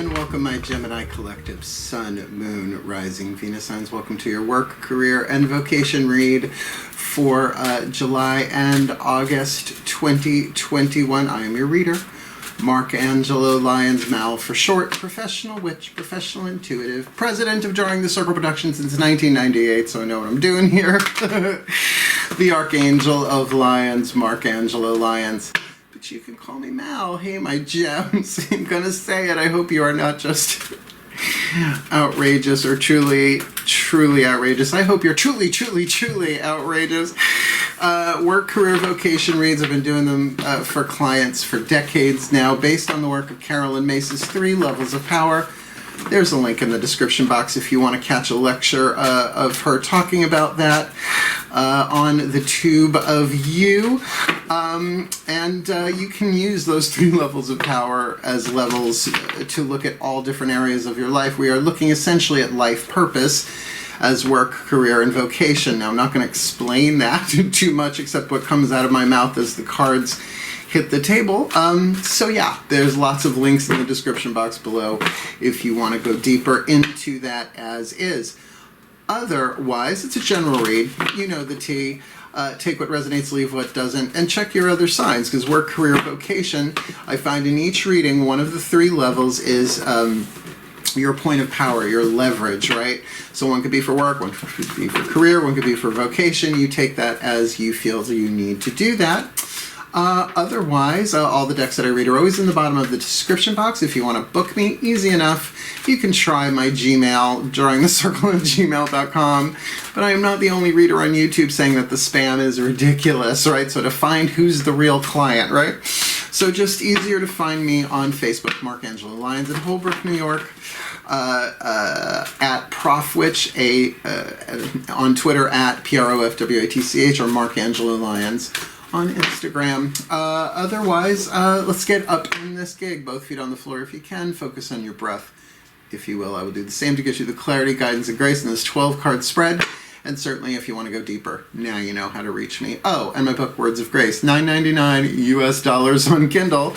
and welcome my Gemini collective Sun, Moon, Rising, Venus signs. Welcome to your work, career, and vocation read for July and August 2021. I am your reader, Mark Angelo, Lyons, Mal for short, professional witch, professional intuitive, president of DrawingTheCircle production since 1998, so I know what I'm doing here. The Archangel of Lyons, Mark Angelo Lyons. But you can call me Mal. Hey, my gems. I'm gonna say it. I hope you are not just outrageous or truly outrageous. I hope you're truly outrageous. Work, career, vocation reads. I've been doing them for clients for decades now, based on the work of Carolyn Myss's 3 Levels of Power. There's a link in the description box if you want to catch a lecture of her talking about that on the tube of you. And you can use those 3 levels of power as levels to look at all different areas of your life. We are looking essentially at life purpose as work, career, and vocation. Now, I'm not going to explain that too much, except what comes out of my mouth as the cards hit the table. So yeah, there's lots of links in the description box below if you want to go deeper into that as is. Otherwise, it's a general read. You know the tea. Take what resonates, leave what doesn't, and check your other signs, because work, career, vocation, I find in each reading, one of the 3 levels is your point of power, your leverage, right? So one could be for work, one could be for career, one could be for vocation. You take that as you feel that you need to do that. Otherwise, all the decks that I read are always in the bottom of the description box. If you want to book me, easy enough. You can try my Gmail, DrawingTheCircle@gmail.com. But I am not the only reader on YouTube saying that the spam is ridiculous, right? So to find who's the real client, right? So just easier to find me on Facebook, Mark Angelo Lyons in Holbrook, New York. At ProfWitch, on Twitter at PROFWATCH, or Mark Angelo Lyons on Instagram. Otherwise, let's get up in this gig. Both feet on the floor if you can. Focus on your breath, if you will. I will do the same to get you the clarity, guidance, and grace in this 12-card spread. And certainly if you want to go deeper, now you know how to reach me. Oh, and my book, Words of Grace, $9.99 US on Kindle,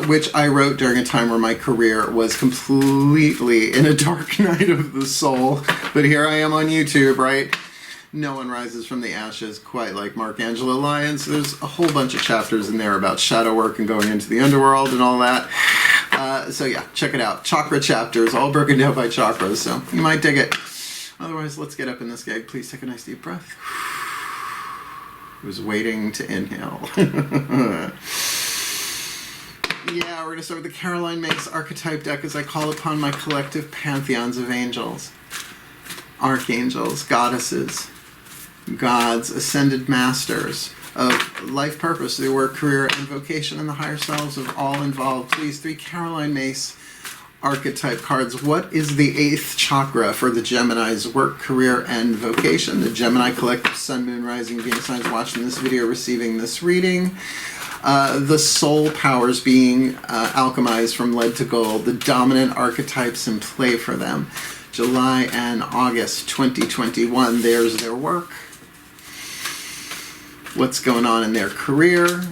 which I wrote during a time where my career was completely in a dark night of the soul. But here I am on YouTube, right? No one rises from the ashes quite like Mark Angelo Lyons. There's a whole bunch of chapters in there about shadow work and going into the underworld and all that. So yeah, check it out. Chakra chapters, all broken down by chakras, so you might dig it. Otherwise, let's get up in this gig. Please take a nice deep breath. I was waiting to inhale. Yeah, we're going to start with the Caroline Myss Archetype deck as I call upon my collective pantheons of angels, archangels, goddesses, gods, ascended masters of life purpose, their work, career, and vocation, and the higher selves of all involved. Please, 3 Caroline Myss Archetype cards. What is the 8th chakra for the Gemini's work, career, and vocation? The Gemini collective Sun, Moon, Rising, Venus signs watching this video, receiving this reading. The soul powers being alchemized from lead to gold. The dominant archetypes in play for them. July and August 2021. There's their work. What's going on in their career.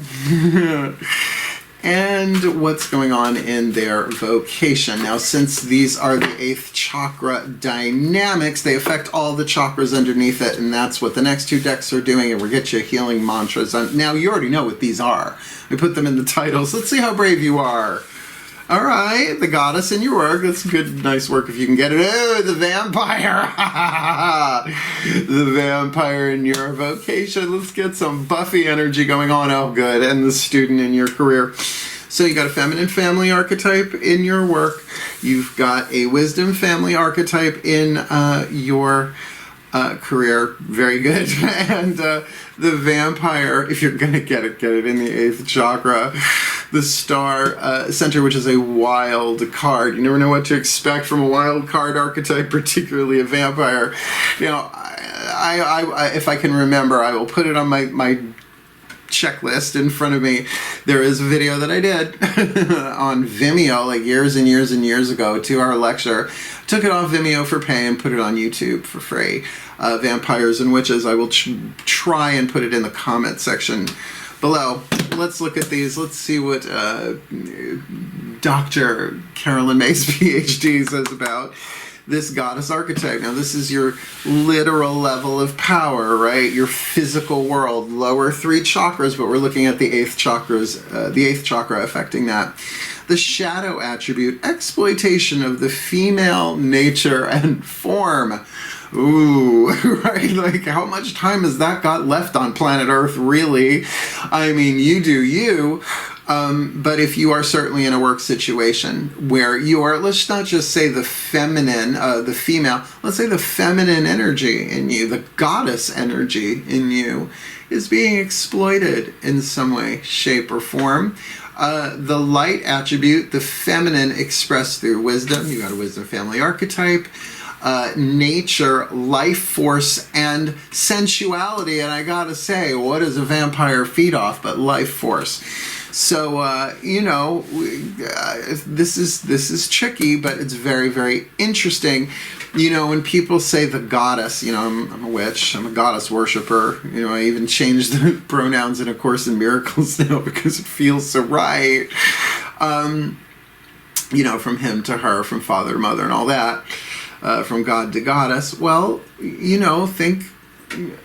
And what's going on in their vocation. Now, since these are the 8th chakra dynamics, they affect all the chakras underneath it, and that's what the next 2 decks are doing, and we'll get you healing mantras. Now, you already know what these are. I put them in the titles. Let's see how brave you are. All right, the goddess in your work. That's good, nice work if you can get it. Oh, the vampire. The vampire in your vocation. Let's get some Buffy energy going on. Oh, good. And the student in your career. So you got a feminine family archetype in your work. You've got a wisdom family archetype in your career. Very good. And the vampire, if you're going to get it in the 8th chakra. The star center, which is a wild card. You never know what to expect from a wild card archetype, particularly a vampire. You know, I if I can remember, I will put it on my checklist in front of me. There is a video that I did on Vimeo like years and years and years ago, a 2-hour lecture. Took it off Vimeo for pay and put it on YouTube for free. Vampires and Witches. I will try and put it in the comment section below. Let's look at these. Let's see what Dr. Carolyn Myss, PhD, says about this goddess archetype. Now, this is your literal level of power, right? Your physical world, lower 3 chakras, but we're looking at the 8th chakra affecting that. The shadow attribute, exploitation of the female nature and form. Ooh, right? Like, how much time has that got left on planet Earth, really? I mean, you do you. But if you are certainly in a work situation where you are, let's not just say the feminine, the female, let's say the feminine energy in you, the goddess energy in you is being exploited in some way, shape, or form. The light attribute, the feminine expressed through wisdom. You got a wisdom family archetype. Nature, life force, and sensuality. And I gotta say, what does a vampire feed off but life force? So, you know, this is tricky, but it's very, very interesting. You know, when people say the goddess, you know, I'm a witch, I'm a goddess worshiper. You know, I even changed the pronouns in A Course in Miracles now because it feels so right. You know, from him to her, from father to mother and all that, from God to goddess. Well, you know, think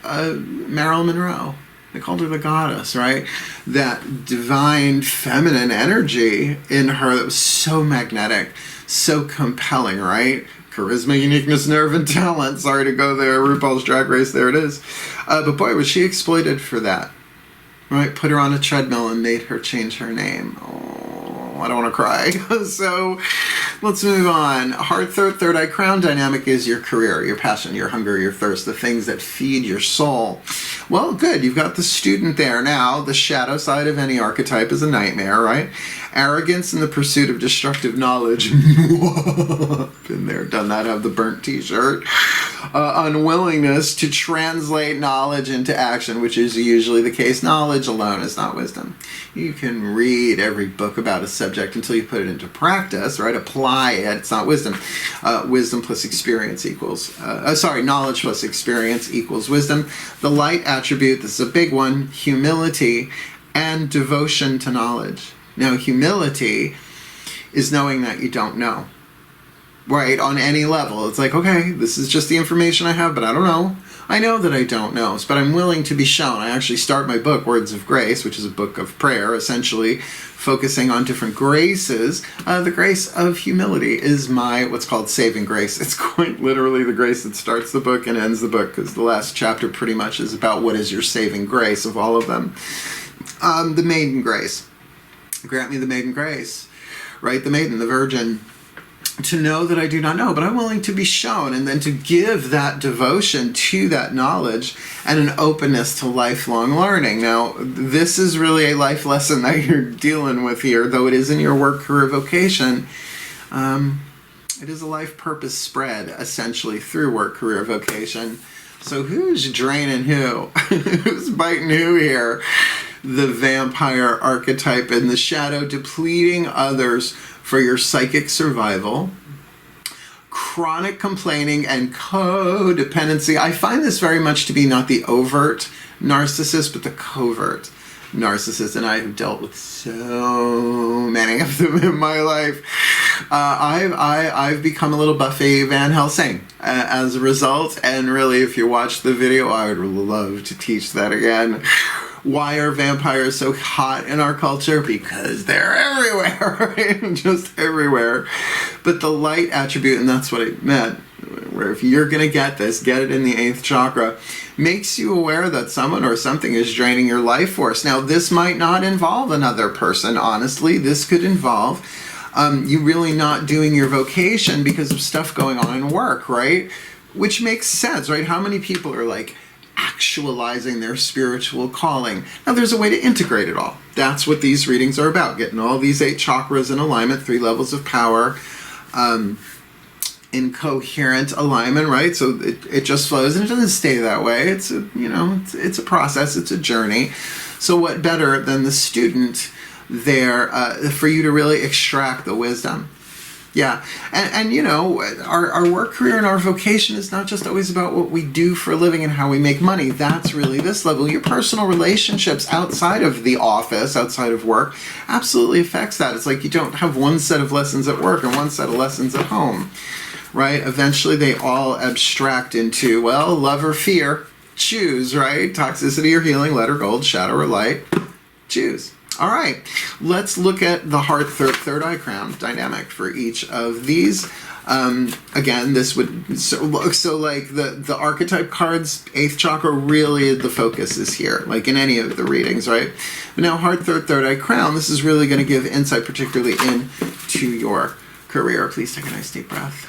Marilyn Monroe. They called her the goddess, right? That divine feminine energy in her that was so magnetic, so compelling, right? Charisma, uniqueness, nerve, and talent. Sorry to go there. RuPaul's Drag Race, there it is. But boy, was she exploited for that, right? Put her on a treadmill and made her change her name. Oh, I don't want to cry. So let's move on. Heart, third eye crown dynamic is your career, your passion, your hunger, your thirst, the things that feed your soul. Well, good. You've got the student there now. The shadow side of any archetype is a nightmare, right? Arrogance in the pursuit of destructive knowledge. Been there, done that, have the burnt t-shirt. Unwillingness to translate knowledge into action, which is usually the case. Knowledge alone is not wisdom. You can read every book about a subject until you put it into practice, right? Apply it. It's not wisdom. Wisdom plus experience equals, knowledge plus experience equals wisdom. The light attribute, this is a big one, humility and devotion to knowledge. Now, humility is knowing that you don't know, right? On any level. It's like, okay, this is just the information I have, but I don't know. I know that I don't know, but I'm willing to be shown. I actually start my book, Words of Grace, which is a book of prayer, essentially focusing on different graces. The grace of humility is my, what's called saving grace. It's quite literally the grace that starts the book and ends the book, because the last chapter pretty much is about what is your saving grace of all of them. The maiden grace. Grant me the maiden grace, right? The maiden, the virgin. To know that I do not know, but I'm willing to be shown, and then to give that devotion to that knowledge and an openness to lifelong learning. Now, this is really a life lesson that you're dealing with here, though it is in your work, career, vocation. It is a life purpose spread, essentially, through work, career, vocation. So who's draining who? Who's biting who here? The vampire archetype in the shadow, depleting others for your psychic survival, chronic complaining, and codependency. I find this very much to be not the overt narcissist, but the covert narcissist, and I have dealt with so many of them in my life. I've become a little Buffy Van Helsing as a result, and really, if you watch the video, I would love to teach that again. Why are vampires so hot in our culture? Because they're everywhere, right? Just everywhere. But the light attribute, and that's what it meant, where if you're going to get this, get it in the 8th chakra, makes you aware that someone or something is draining your life force. Now, this might not involve another person, honestly. This could involve you really not doing your vocation because of stuff going on in work, right? Which makes sense, right? How many people are like, actualizing their spiritual calling? Now, there's a way to integrate it all. That's what these readings are about, getting all these 8 chakras in alignment, 3 levels of power, in coherent alignment, right? So it just flows, and it doesn't stay that way. It's a, you know, it's a process, it's a journey. So what better than the student there for you to really extract the wisdom, Yeah, and you know, our work career and our vocation is not just always about what we do for a living and how we make money. That's really this level. Your personal relationships outside of the office, outside of work, absolutely affects that. It's like you don't have one set of lessons at work and one set of lessons at home, right? Eventually they all abstract into, well, love or fear, choose, right? Toxicity or healing, lead or gold, shadow or light, choose. All right, let's look at the heart, third eye crown dynamic for each of these. Again, this would, so like the archetype cards, 8th chakra, really the focus is here, like in any of the readings, right? But now heart, third eye crown, this is really going to give insight, particularly into your career. Please take a nice deep breath.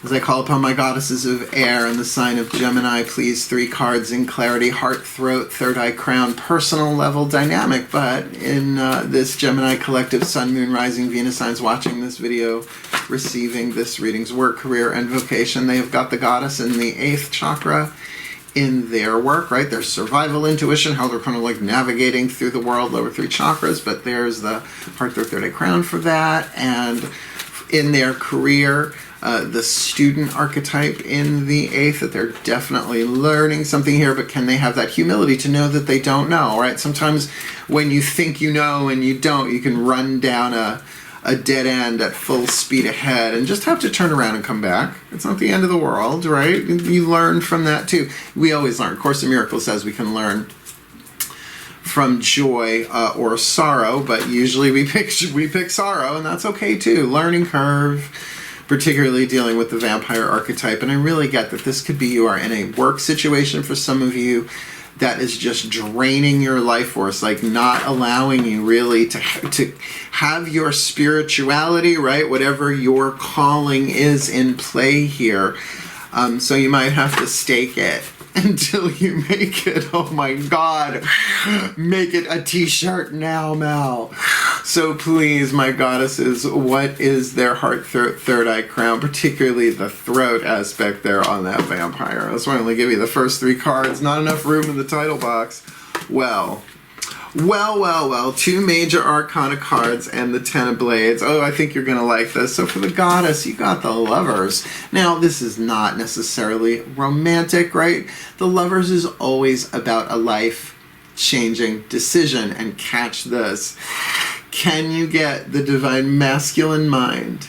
As I call upon my goddesses of air and the sign of Gemini, please, 3 cards in clarity, heart, throat, third eye crown, personal level dynamic. But in this Gemini collective, sun, moon, rising, Venus signs watching this video, receiving this reading's work, career, and vocation, they have got the goddess in the 8th chakra in their work, right? Their survival intuition, how they're kind of like navigating through the world, lower 3 chakras, but there's the heart, third eye crown for that. And in their career, the student archetype in the 8th, that they're definitely learning something here, but can they have that humility to know that they don't know, right? Sometimes when you think you know and you don't, you can run down a dead end at full speed ahead and just have to turn around and come back. It's not the end of the world, right? You learn from that too. We always learn. Course in Miracles says we can learn from joy or sorrow, but usually we pick sorrow, and that's okay too. Learning curve, particularly dealing with the vampire archetype. And I really get that this could be you are in a work situation for some of you that is just draining your life force, like not allowing you really to have your spirituality, right? Whatever your calling is in play here. So you might have to stake it until you make it. Oh my God, make it a t-shirt now, Mal. So please, my goddesses, what is their heart, third eye crown, particularly the throat aspect there on that vampire? That's why I only give you the first 3 cards, not enough room in the title box. Well, 2 major arcana cards and the 10 of blades. Oh, I think you're going to like this. So for the goddess, you got the lovers. Now, this is not necessarily romantic, right? The lovers is always about a life-changing decision. And catch this. Can you get the divine masculine mind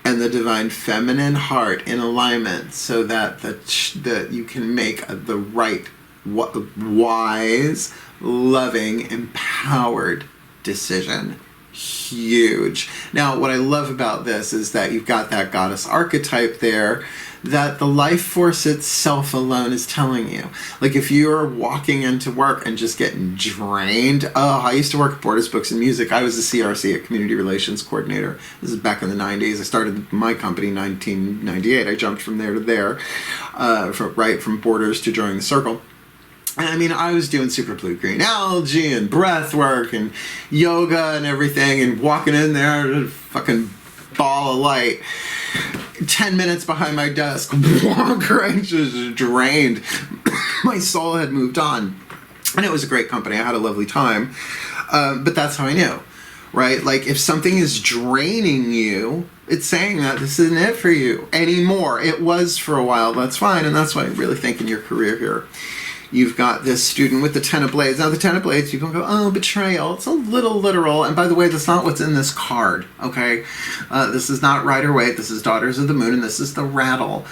and the divine feminine heart in alignment so that that you can make the right, wise, loving, empowered decision? Huge. Now, what I love about this is that you've got that goddess archetype there that the life force itself alone is telling you. Like if you're walking into work and just getting drained. Oh, I used to work at Borders Books and Music. I was a CRC, a Community Relations Coordinator. This is back in the 90s. I started my company in 1998. I jumped from there to there, from Borders to DrawingTheCircle. And I mean, I was doing super blue green algae and breath work and yoga and everything, and walking in there to fucking ball of light. 10 minutes behind my desk, right, just drained. My soul had moved on. And it was a great company. I had a lovely time. But that's how I knew, right? Like, if something is draining you, it's saying that this isn't it for you anymore. It was for a while. That's fine. And that's why I really think in your career here, you've got this student with the 10 of blades. Now, the 10 of blades, people go, oh, betrayal. It's a little literal. And by the way, that's not what's in this card, okay? This is not Rider Waite. This is Daughters of the Moon, and this is the rattle.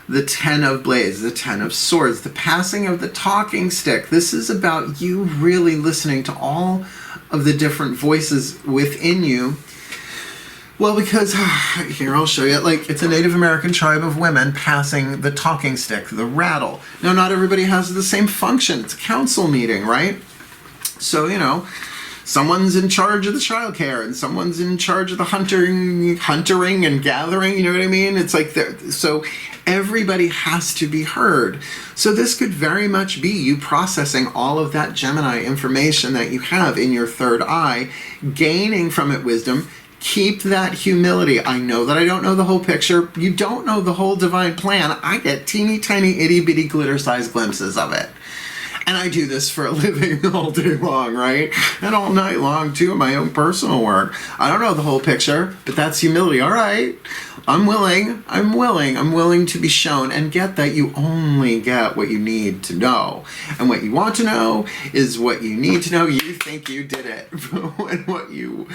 The 10 of blades, the 10 of swords, the passing of the talking stick. This is about you really listening to all of the different voices within you. Well, because, here, I'll show you, like, it's a Native American tribe of women passing the talking stick, the rattle. Now, not everybody has the same function. It's a council meeting, right? So, you know, someone's in charge of the childcare, and someone's in charge of the hunting and gathering, you know what I mean? It's like, so everybody has to be heard. So this could very much be you processing all of that Gemini information that you have in your third eye, gaining from it wisdom. Keep that humility. I know that I don't know the whole picture. You don't know the whole divine plan. I get teeny tiny itty bitty glitter sized glimpses of it. And I do this for a living all day long, right? And all night long, too, in my own personal work. I don't know the whole picture, but that's humility. All right, I'm willing to be shown, and get that you only get what you need to know. And what you want to know is what you need to know. You think you did it. But what you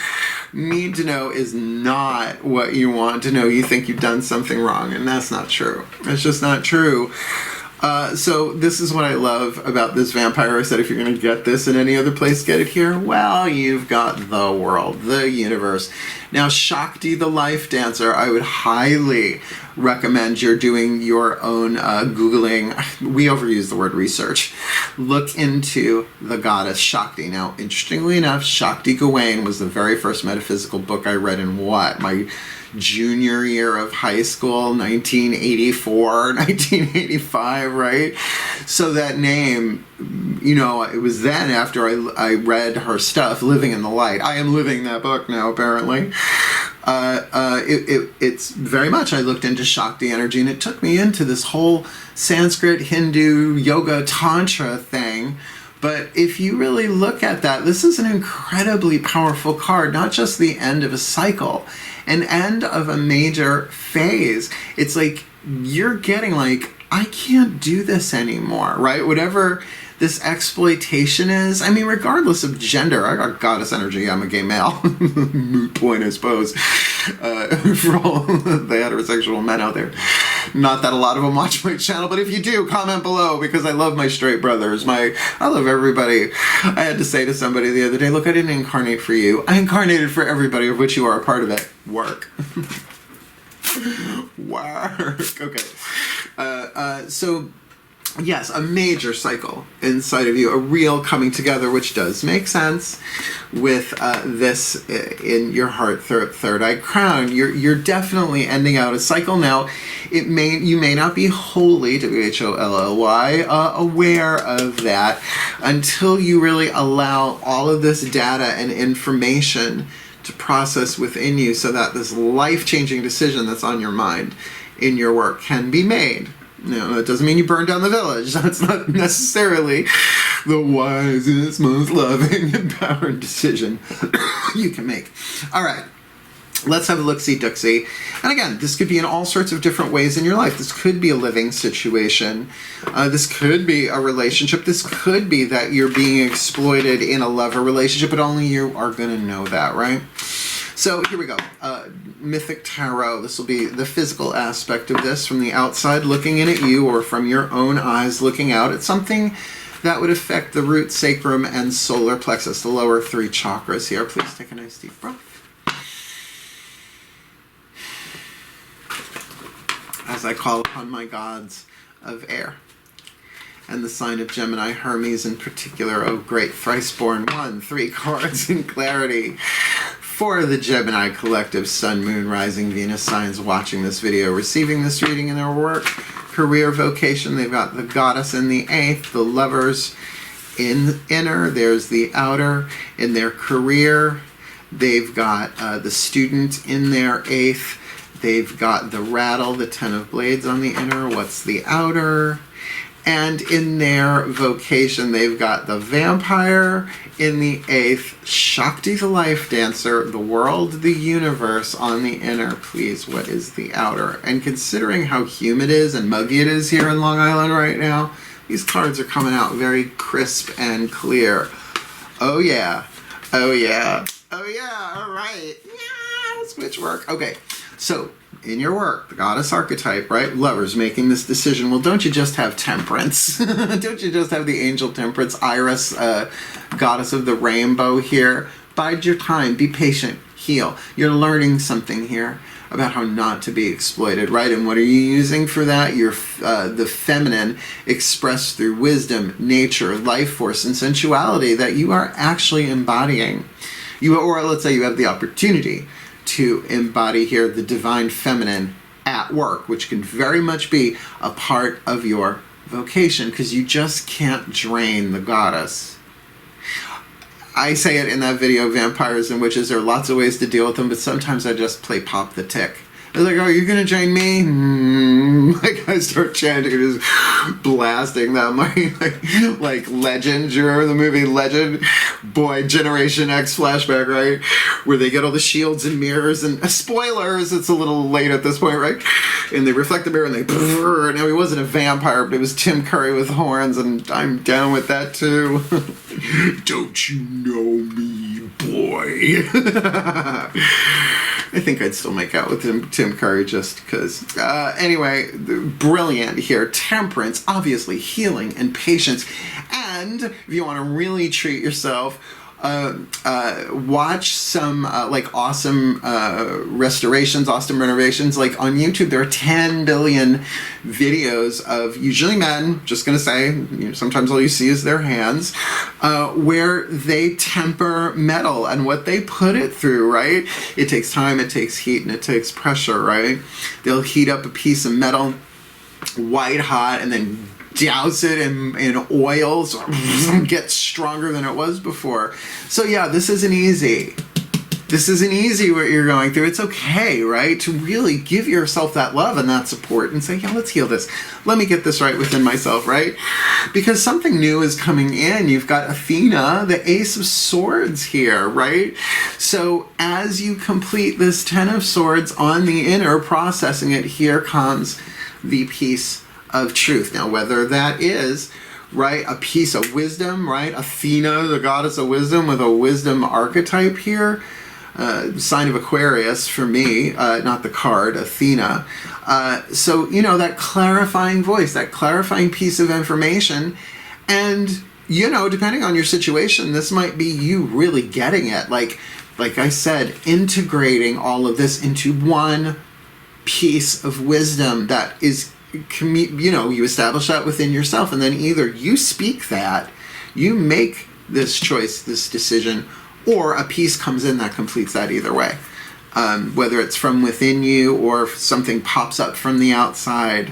need to know is not what you want to know. You think you've done something wrong, and that's not true. It's just not true. So this is what I love about this vampire. I said, if you're going to get this in any other place, get it here. Well, you've got the world, the universe. Now, Shakti, the life dancer, I would highly recommend you're doing your own Googling. We overuse the word research. Look into the goddess Shakti. Now, interestingly enough, Shakti Gawain was the very first metaphysical book I read in my junior year of high school, 1984, 1985, right? So that name, you know, it was then after I read her stuff, Living in the Light. I am living that book now, apparently. It's very much, I looked into Shakti energy, and it took me into this whole Sanskrit, Hindu, yoga, tantra thing. But if you really look at that, this is an incredibly powerful card, not just the end of a cycle, an end of a major phase. It's like you're getting like, I can't do this anymore, right? Whatever this exploitation is, I mean, regardless of gender, I got goddess energy, I'm a gay male. Moot point, I suppose, for all the heterosexual men out there. Not that a lot of them watch my channel, but if you do, comment below, because I love my straight brothers. I love everybody. I had to say to somebody the other day, look, I didn't incarnate for you. I incarnated for everybody, of which you are a part of it. Work. Work. Okay. So, yes, a major cycle inside of you, a real coming together, which does make sense with this in your heart, third eye crown. You're definitely ending out a cycle now. You may not be wholly, WHOLLY, aware of that until you really allow all of this data and information to process within you, so that this life-changing decision that's on your mind in your work can be made. No, that doesn't mean you burn down the village. That's not necessarily the wisest, most loving, empowered decision you can make. All right, let's have a look-see-dooksy. And again, this could be in all sorts of different ways in your life. This could be a living situation. This could be a relationship. This could be that you're being exploited in a lover relationship, but only you are going to know that, right? So here we go. Mythic Tarot. This will be the physical aspect of this, from the outside looking in at you, or from your own eyes looking out. It's something that would affect the root, sacrum, and solar plexus, the lower three chakras here. Please take a nice deep breath. As I call upon my gods of air, and the sign of Gemini, Hermes in particular, oh great thrice-born one, 3 cards in clarity. For the Gemini collective, Sun, Moon, Rising, Venus signs watching this video, receiving this reading in their work, career, vocation, they've got the goddess in the 8th, the lovers in the inner, there's the outer. In their career, they've got the student in their 8th, they've got the rattle, the 10 of blades on the inner, what's the outer? And in their vocation, they've got the vampire in the 8th, Shakti the life dancer, the world, the universe on the inner. Please, what is the outer? And considering how humid it is and muggy it is here in Long Island right now, these cards are coming out very crisp and clear. Oh yeah, oh yeah, oh yeah, all right. Yeah, switch work. Okay, so in your work, the goddess archetype, right? Lovers making this decision. Well, don't you just have temperance? Don't you just have the angel temperance? Iris, goddess of the rainbow here. Bide your time. Be patient. Heal. You're learning something here about how not to be exploited, right? And what are you using for that? You're the feminine expressed through wisdom, nature, life force, and sensuality that you are actually embodying. Or let's say you have the opportunity to embody here the divine feminine at work, which can very much be a part of your vocation, because you just can't drain the goddess. I say it in that video, Vampires and Witches, there are lots of ways to deal with them, but sometimes I just play pop the tick. I was like, oh, you're gonna join me? Like, I start chanting, just blasting them, like Legend. Do you remember the movie Legend? Boy, Generation X flashback, right? Where they get all the shields and mirrors, and spoilers, it's a little late at this point, right? And they reflect the mirror, and they brrr. Now, he wasn't a vampire, but it was Tim Curry with horns, and I'm down with that too. Don't you know me, boy? I think I'd still make out with Tim Curry just because. Anyway, brilliant here. Temperance, obviously, healing and patience. And if you want to really treat yourself, watch some like awesome restorations, awesome renovations. Like on YouTube, there are 10 billion videos of usually men, just gonna say, sometimes all you see is their hands, where they temper metal and what they put it through, right? It takes time, it takes heat, and it takes pressure, right? They'll heat up a piece of metal white hot and then douse it in oil so it gets stronger than it was before. So yeah, this isn't easy. This isn't easy what you're going through. It's okay, right? To really give yourself that love and that support and say, yeah, let's heal this. Let me get this right within myself, right? Because something new is coming in. You've got Athena, the Ace of Swords here, right? So as you complete this Ten of Swords on the inner, processing it, here comes the piece of truth. Now, whether that is, right, a piece of wisdom, right? Athena, the goddess of wisdom, with a wisdom archetype here. Sign of Aquarius for me, not the card, Athena. So, that clarifying voice, that clarifying piece of information. And, depending on your situation, this might be you really getting it. Like I said, integrating all of this into one piece of wisdom that is, you establish that within yourself, and then either you speak that, you make this choice, this decision, or a piece comes in that completes that either way. Whether it's from within you or something pops up from the outside,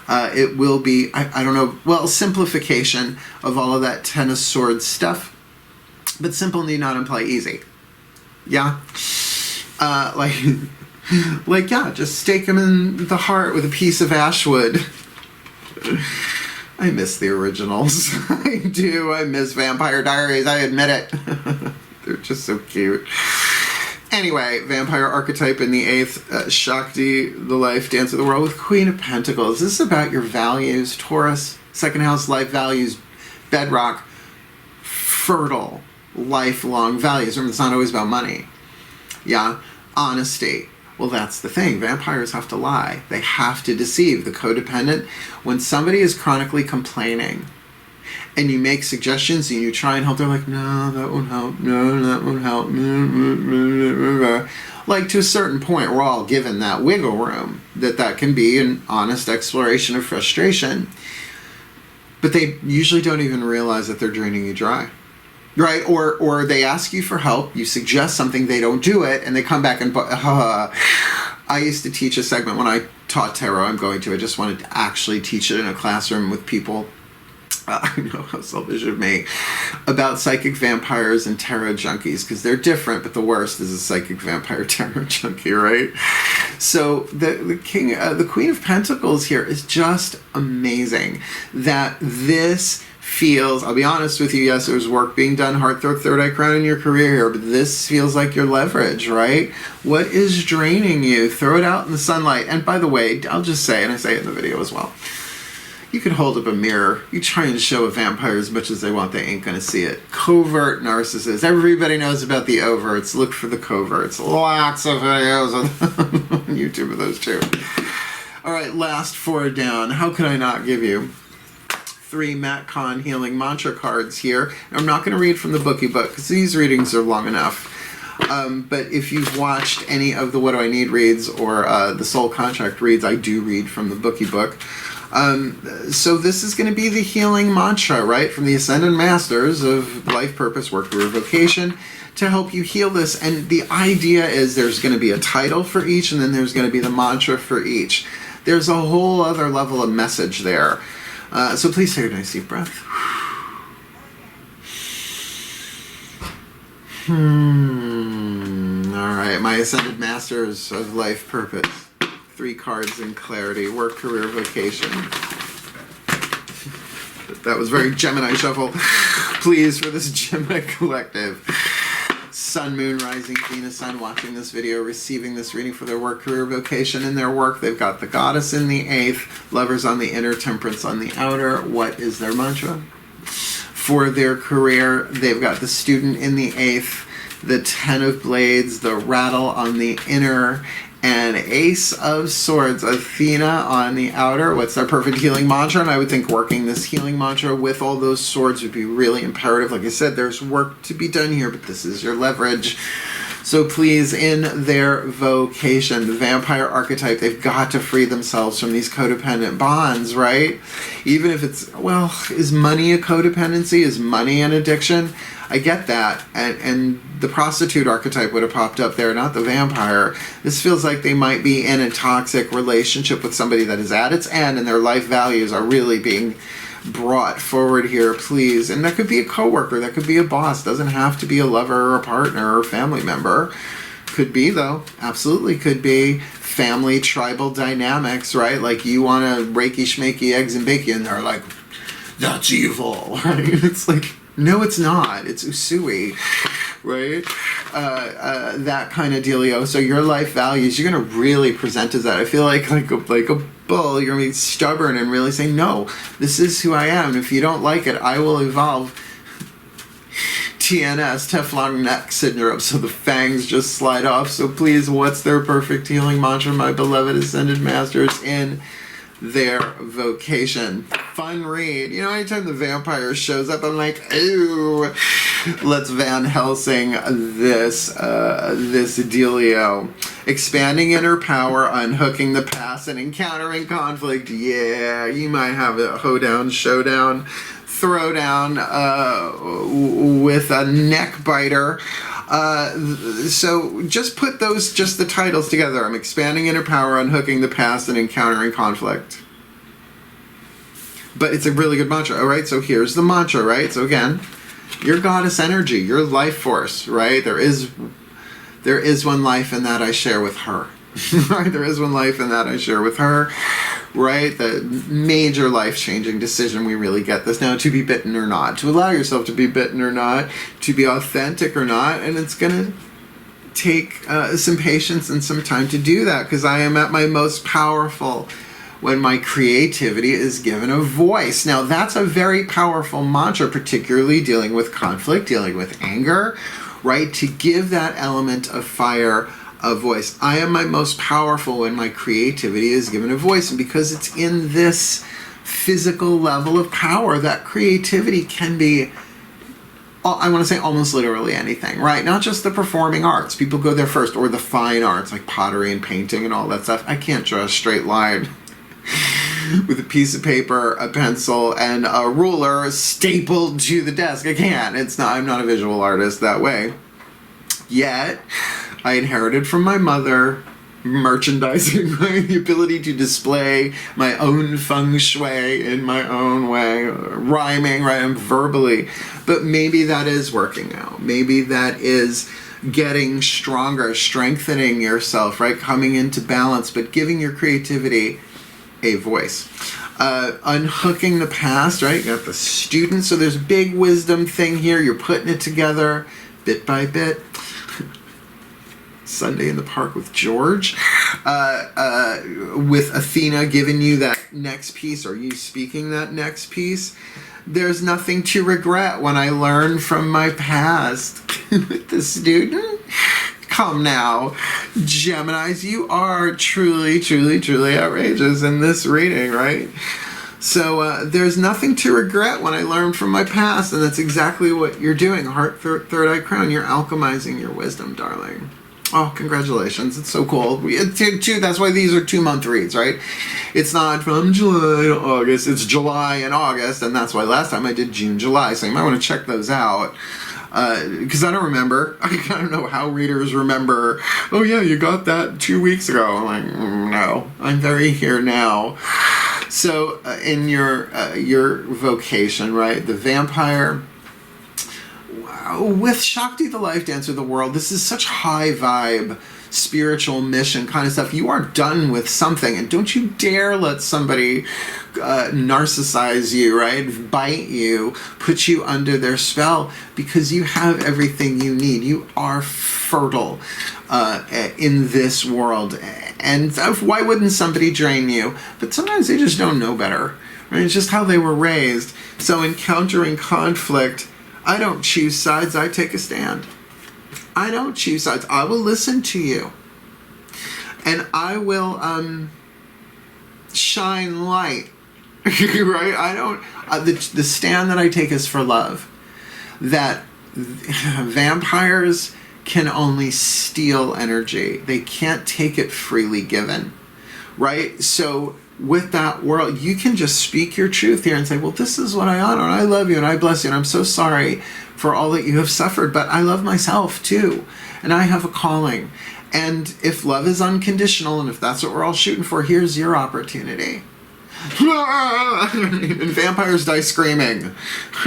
it will be, I don't know, well, simplification of all of that Ten of Swords stuff, but simple need not imply easy. Yeah? Yeah, just stake him in the heart with a piece of ashwood. I miss the originals. I do. I miss Vampire Diaries. I admit it. They're just so cute. Anyway, vampire archetype in the 8th, Shakti, the life dance of the world with Queen of Pentacles. This is about your values, Taurus, second house, life values, bedrock, fertile, lifelong values. Remember, it's not always about money. Yeah, honesty. Well, that's the thing. Vampires have to lie. They have to deceive. The codependent, when somebody is chronically complaining and you make suggestions and you try and help, they're like, no, that won't help. No, that won't help. Like, to a certain point, we're all given that wiggle room, that can be an honest exploration of frustration. But they usually don't even realize that they're draining you dry. Right? Or they ask you for help, you suggest something, they don't do it, and they come back and... I used to teach a segment when I taught tarot. I just wanted to actually teach it in a classroom with people. I know how selfish of me. About psychic vampires and tarot junkies, because they're different, but the worst is a psychic vampire tarot junkie, right? So the Queen of Pentacles here is just amazing. That this feels, I'll be honest with you, yes, there's work being done, heart, throat, third eye, crown in your career here, but this feels like your leverage, right? What is draining you? Throw it out in the sunlight. And by the way, I'll just say, and I say it in the video as well, you can hold up a mirror. You try and show a vampire as much as they want, they ain't gonna see it. Covert narcissists. Everybody knows about the overts. Look for the coverts. Lots of videos on YouTube of those too. All right, last 4 down. How could I not give you 3 Matt Kahn healing mantra cards here? I'm not going to read from the bookie book because these readings are long enough. But if you've watched any of the What Do I Need reads or the Soul Contract reads, I do read from the bookie book. So this is going to be the healing mantra, right? From the Ascended Masters of Life, Purpose, Work, Career, Vocation to help you heal this. And the idea is there's going to be a title for each, and then there's going to be the mantra for each. There's a whole other level of message there. So please take a nice deep breath. All right, my Ascended Masters of Life, Purpose, 3 cards in clarity. Work, career, vocation. That was very Gemini shuffle. Please, for this Gemini collective. Sun, Moon, Rising, Venus, Sun, watching this video, receiving this reading for their work, career, vocation. In their work, they've got the Goddess in the 8th, Lovers on the inner, Temperance on the outer. What is their mantra? For their career, they've got the Student in the 8th, the 10 of Blades, the Rattle on the inner, and Ace of Swords, Athena on the outer. What's their perfect healing mantra? And I would think working this healing mantra with all those swords would be really imperative. Like I said, there's work to be done here, but this is your leverage. So please, in their vocation, the vampire archetype, they've got to free themselves from these codependent bonds, right? Even if it's, well, is money a codependency? Is money an addiction? I get that, and the prostitute archetype would have popped up there, not the vampire. This feels like they might be in a toxic relationship with somebody that is at its end, and their life values are really being brought forward here, please. And that could be a coworker, that could be a boss, doesn't have to be a lover or a partner or family member. Could be, though, absolutely could be. Family, tribal dynamics, right? Like you want to reiki, schmakey, eggs and bacon, and they're like, that's evil, right? It's like, no, it's not. It's usui, right? That kind of dealio. So your life values, you're going to really present as that. I feel like a bull, you're going to be stubborn and really say, no, this is who I am. And if you don't like it, I will evolve. TNS, Teflon neck syndrome, so the fangs just slide off. So please, what's their perfect healing mantra, my beloved Ascended Masters, in their vocation? Fun read. You know, anytime the vampire shows up, I'm like, ooh, let's Van Helsing this dealio. Expanding inner power, unhooking the past, and encountering conflict. Yeah, you might have a hoedown, showdown, throwdown with a neck biter. So just put just the titles together. I'm expanding inner power, unhooking the past, and encountering conflict. But it's a really good mantra. All right, so here's the mantra, right? So again, your goddess energy, your life force, right? There is one life in that I share with her. Right? There is one life in that I share with her. Right? The major life-changing decision, we really get this now, to be bitten or not, to allow yourself to be bitten or not, to be authentic or not, and it's going to take some patience and some time to do that, because I am at my most powerful when my creativity is given a voice. Now, that's a very powerful mantra, particularly dealing with conflict, dealing with anger, right? To give that element of fire a voice. I am my most powerful when my creativity is given a voice, and because it's in this physical level of power, that creativity can be, I want to say, almost literally anything, right? Not just the performing arts. People go there first, or the fine arts like pottery and painting and all that stuff. I can't draw a straight line with a piece of paper, a pencil, and a ruler stapled to the desk. I can't. I'm not a visual artist that way. Yet, I inherited from my mother merchandising, right? The ability to display my own feng shui in my own way, rhyming, right? And verbally. But maybe that is working out. Maybe that is getting stronger, strengthening yourself, right? Coming into balance, but giving your creativity a voice. Unhooking the past, right? You got the student, so there's a big wisdom thing here. You're putting it together bit by bit. Sunday in the park with George, with Athena giving you that next piece, or you speaking that next piece. There's nothing to regret when I learned from my past. With the student, come now, Geminis, you are truly, truly, truly outrageous in this reading, right? So there's nothing to regret when I learned from my past, and that's exactly what you're doing. Heart, third eye crown, you're alchemizing your wisdom, darling. Oh, congratulations. It's so cool. That's why these are 2-month reads, right? It's not from July to August. It's July and August, and that's why last time I did June, July. So you might want to check those out. Because I don't remember. I don't know how readers remember, oh yeah, you got that 2 weeks ago. I'm like, no. I'm very here now. So in your vocation, right? The vampire, with Shakti, the life dancer of the world, this is such high vibe spiritual mission kind of stuff. You are done with something, and don't you dare let somebody narcissize you, right? Bite you, put you under their spell, because you have everything you need. You are fertile in this world. And why wouldn't somebody drain you? But sometimes they just don't know better, right? It's just how they were raised. So encountering conflict, I don't choose sides, I take a stand. I don't choose sides. I will listen to you. And I will shine light, right? I don't, the stand that I take is for love. That vampires can only steal energy. They can't take it freely given, right? So with that world, you can just speak your truth here and say, well, this is what I honor, and I love you, and I bless you, and I'm so sorry for all that you have suffered, but I love myself too, and I have a calling. And if love is unconditional, and if that's what we're all shooting for, here's your opportunity. And vampires die screaming.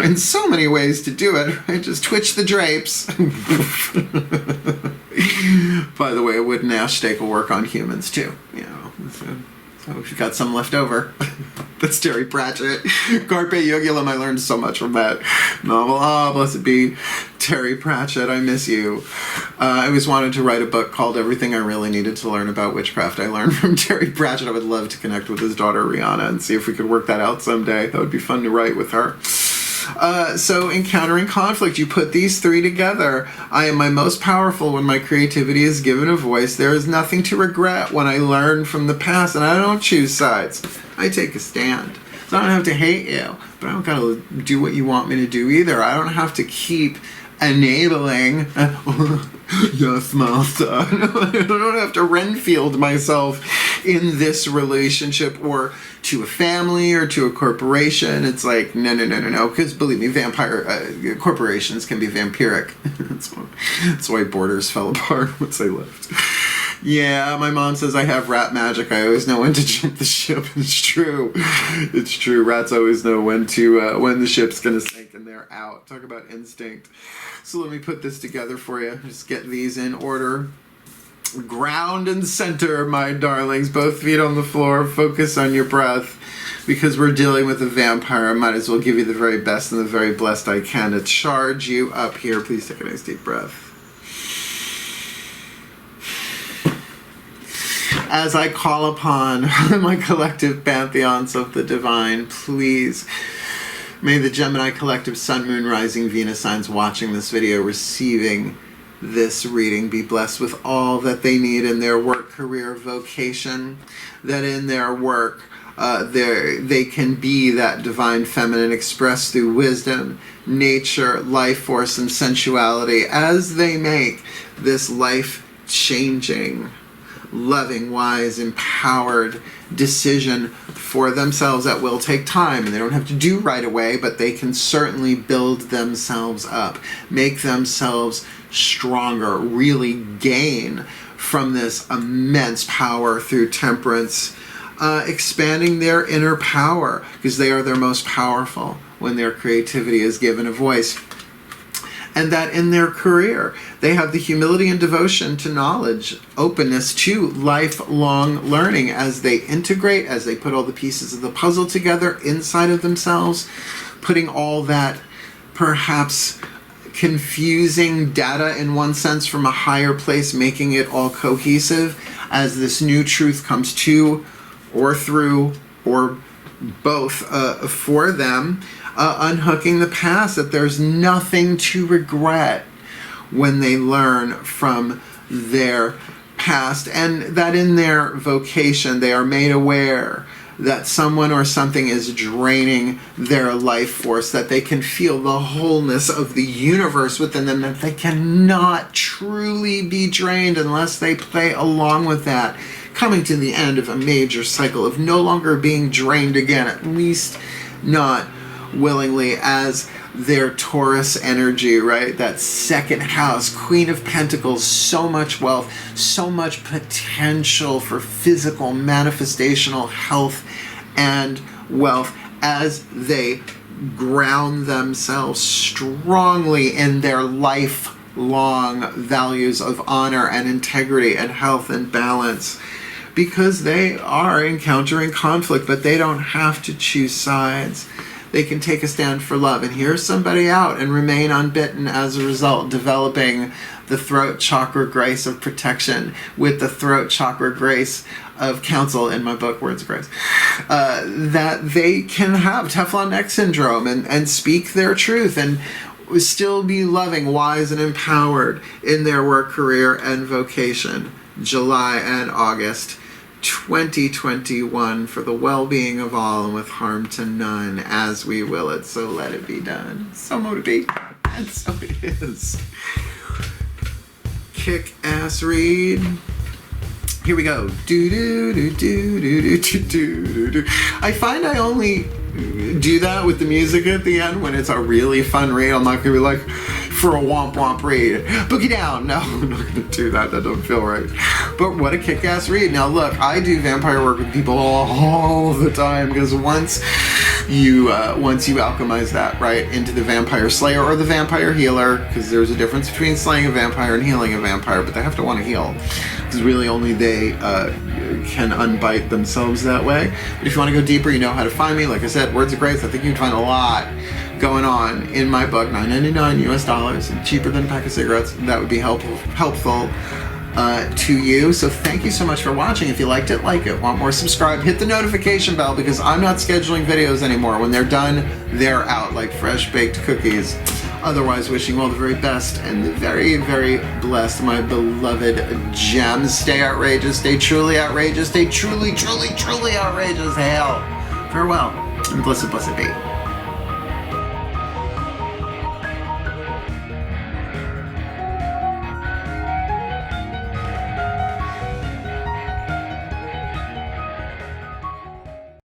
In so many ways to do it, right? Just twitch the drapes. By the way, a wooden ash stake will work on humans too, you know. So if you've got some left over. That's Terry Pratchett. Carpe Yogulum, I learned so much from that novel. Ah, blessed be Terry Pratchett, I miss you. I always wanted to write a book called Everything I Really Needed to Learn About Witchcraft I Learned from Terry Pratchett. I would love to connect with his daughter Rihanna and see if we could work that out someday. That would be fun to write with her. So encountering conflict, you put these three together. I am my most powerful when my creativity is given a voice. There is nothing to regret when I learn from the past, and I don't choose sides. I take a stand. So I don't have to hate you, but I don't gotta do what you want me to do either. I don't have to keep enabling. Yes, master. I don't have to Renfield myself in this relationship or to a family or to a corporation. It's like, no. Because believe me, corporations can be vampiric. That's why Borders fell apart once I left. Yeah, my mom says I have rat magic. I always know when to jump the ship. It's true. It's true. Rats always know when the ship's gonna sink and they're out. Talk about instinct. So let me put this together for you. Just get these in order. Ground and center, my darlings. Both feet on the floor. Focus on your breath. Because we're dealing with a vampire, I might as well give you the very best and the very blessed I can to charge you up here. Please take a nice deep breath. As I call upon my collective pantheons of the divine, please may the Gemini collective Sun, Moon, Rising, Venus signs watching this video, receiving this reading, be blessed with all that they need in their work, career, vocation, that in their work they can be that divine feminine expressed through wisdom, nature, life force, and sensuality as they make this life-changing, loving, wise, empowered decision for themselves that will take time, and they don't have to do right away, but they can certainly build themselves up, make themselves stronger, really gain from this immense power through temperance, expanding their inner power, because they are their most powerful when their creativity is given a voice. And that in their career, they have the humility and devotion to knowledge, openness to lifelong learning as they integrate, as they put all the pieces of the puzzle together inside of themselves, putting all that perhaps confusing data in one sense from a higher place, making it all cohesive as this new truth comes to or through or both for them. Unhooking the past, that there's nothing to regret when they learn from their past, and that in their vocation they are made aware that someone or something is draining their life force, that they can feel the wholeness of the universe within them, that they cannot truly be drained unless they play along with that, coming to the end of a major cycle of no longer being drained again, at least not willingly, as their Taurus energy, right? That second house, Queen of Pentacles, so much wealth, so much potential for physical manifestational health and wealth as they ground themselves strongly in their life lifelong values of honor and integrity and health and balance, because they are encountering conflict, but they don't have to choose sides. They can take a stand for love and hear somebody out and remain unbitten as a result, developing the throat chakra grace of protection with the throat chakra grace of counsel in my book, Words of Grace, that they can have Teflon neck syndrome and speak their truth and still be loving, wise, and empowered in their work, career, and vocation. July and August 2021, for the well-being of all and with harm to none, as we will it, so let it be done. So mote it be, and so it is. Kick-ass read. Here we go. Do-do-do-do-do-do-do-do-do. I find I only do that with the music at the end when it's a really fun read. I'm not going to be like, for a womp womp read, boogie down. No, I'm not going to do that. That don't feel right. But what a kick-ass read. Now look, I do vampire work with people all the time, because once you alchemize that right into the vampire slayer or the vampire healer, because there's a difference between slaying a vampire and healing a vampire, but they have to want to heal, because really only they can unbite themselves that way. But if you want to go deeper, you know how to find me. Like I said, Words of Grace. I think you can find a lot going on in my book, $9.99 US dollars, and cheaper than a pack of cigarettes. That would be helpful to you. So thank you so much for watching. If you liked it, like it. Want more, subscribe. Hit the notification bell, because I'm not scheduling videos anymore. When they're done, they're out like fresh baked cookies. Otherwise, wishing you all the very best and the very, very blessed, my beloved gems. Stay outrageous, stay truly outrageous, stay truly, truly, truly outrageous. Hail. Farewell, and blessed, blessed be.